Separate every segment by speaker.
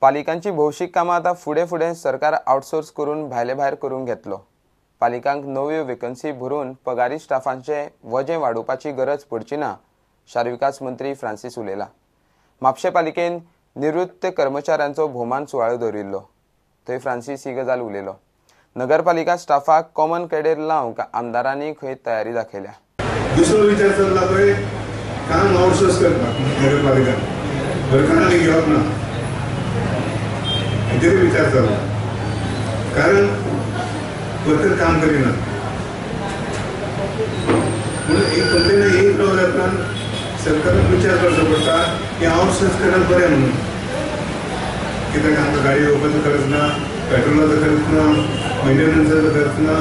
Speaker 1: पालिकांची भौशीक कामां आता फुडें सरकार आउटसोर्स करून भायर करून घेतलो। पालिकांक नव्यो वेकन्सी भरून पगारी स्टाफांचे वजें वाडोवपाची गरज पडची ना, शार विकास मंत्री फ्रांसीस उलयला। म्हापशें पालिकेन निवृत्त कर्मचाऱ्यांचो भोवमान सुवाळो दवरिल्लो, थंय फ्रांसीस ही गजाल उलयलो। नगरपालिका स्टाफाक कॉमन कॅडेर लावंक आमदारांनी खंय तयारी दाखयल्या।
Speaker 2: दुसरो विचार चल्ला पळय, काम आउटसोर्स करपाक नगरपालिका घरकान्नी घेवप ना, हेचेर विचार चल्ला। कारण वर्कर काम करिना म्हणून एक कंप्लेन एक प्रॉब्लेम सरकारान विचार करचो पडटा की आउटसोर्स करप बरें म्हणून, कित्याक आमकां गाडी येवपाचो खर्च ना, पेट्रोलाचो खर्च ना, मेंटेनन्साचो खर्च ना,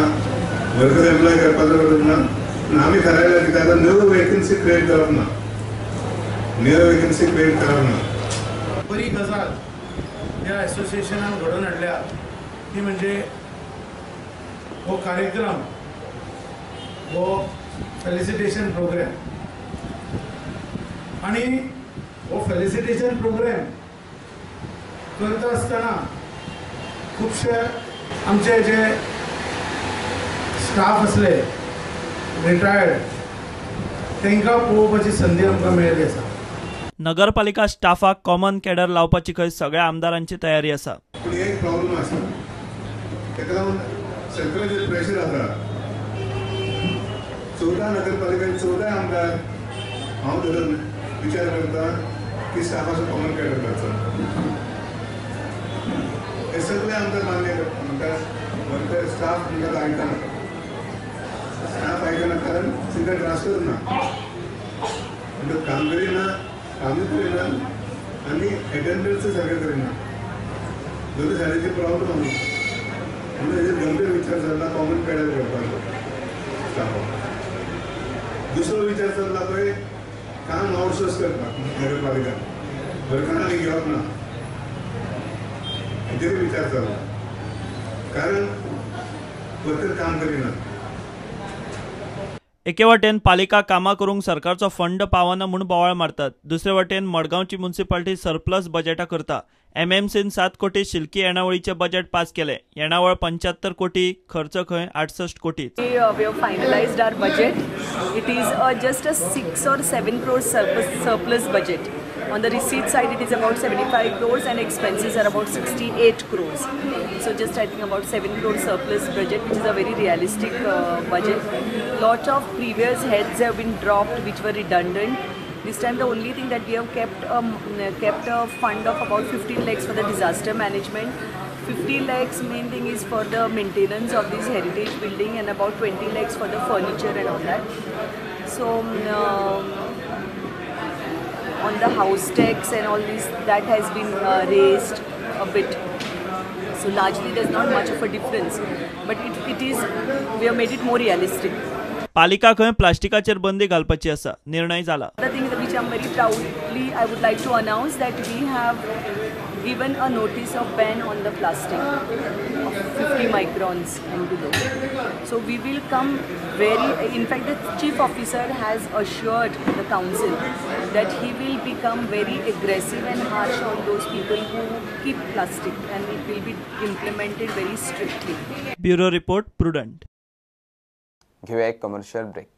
Speaker 2: वर्कर एम्प्लॉय करपाचो खर्च ना। पूण आमी थारायला कित्याक आतां न्यू वेकन्सी क्रिएट करप ना,
Speaker 3: बरी गजाल ह्या एसोसिएशनान घडोवन हाडल्या ती म्हणजे हो कार्यक्रम, हो फेलिसिटेशन प्रोग्राम। आणि हो फेलिसिटेशन प्रोग्राम करता आसतना खूबशे आमचे जे स्टाफ असले रिटायर्ड तांकां पळोवपाची संदी आमकां मेळ्ळी आसा।
Speaker 4: नगरपालिका स्टाफाक कॉमन कॅडर लावपाची खंय सगळ्या आमदारांची तयारी आसा।
Speaker 2: पूण एक प्रॉब्लेम आसा, ताका लागून सरकाराचेर प्रेशर आसा। 14 नगरपालिकेन 14 आमदार हांव धरून विचार करता की स्टाफाचो कॉमन कॅडर करचो। हे सगळे आमदार मान्य करता, म्हणटा वर्कर स्टाफ म्हणटा आयकना, स्टाफ आयकना कारण सिंगल ट्रान्सफर ना, म्हणजे काम करिना, कामूय करिना आनी एटेंडन्स सारकें करिना, दोनूय सायडीचे प्रॉब्लेम आसा। म्हणून हेजेर गंभीर विचार चल्ला कॉमन कॅडर करपाचो स्टाफाक। दुसरो विचार चल्ला पळय, काम आउटसोर्स करपाक नगरपालिका घरकान्नी घेवप ना, हेचेर विचार चल्ला। कारण वर्कर काम करिना।
Speaker 4: एके वटेन पालिका कामां करूंक सरकारचो फंड पावना म्हूण बोवाळ मारतात, दुसरे वटेन मडगांवची म्युनिसिपालिटी सरप्लस बजेटां करता। एमएमसीन 7 कोटी शिल्की येणावळीचे बजेट पास केले, येणावळ 75 कोटी, खर्च खंय 68 कोटी।
Speaker 5: We have finalized our budget. It is just a 6 or 7 crores surplus budget. On the receipt side, it is about 75 crores and expenses are about 68 crores. So just I think about 7 crores surplus budget, which is a very realistic budget. Lot of previous heads have been dropped, which were redundant. This time the only thing that we have kept a fund of about 15 lakhs for the disaster management. 50 lakhs main thing is for the maintenance of this heritage building and about 20 lakhs for the furniture and all that. So on the house tax and all this, that has been raised a bit. So largely there's not much of a difference, but it is, we have made it more realistic.
Speaker 4: पालिका खंय प्लास्टिकाचेर बंदी घालपाची आसा, निर्णय जाला।
Speaker 5: The thing which I'm very proudly I would like to announce that we have given a notice of ban on the plastic of 50 microns and below. So we will come very, in fact the chief officer has assured the council that he will become very aggressive and harsh on those people who keep plastic, and it will be implemented very strictly.
Speaker 4: Bureau report, prudent.
Speaker 1: घेऊया एक commercial break.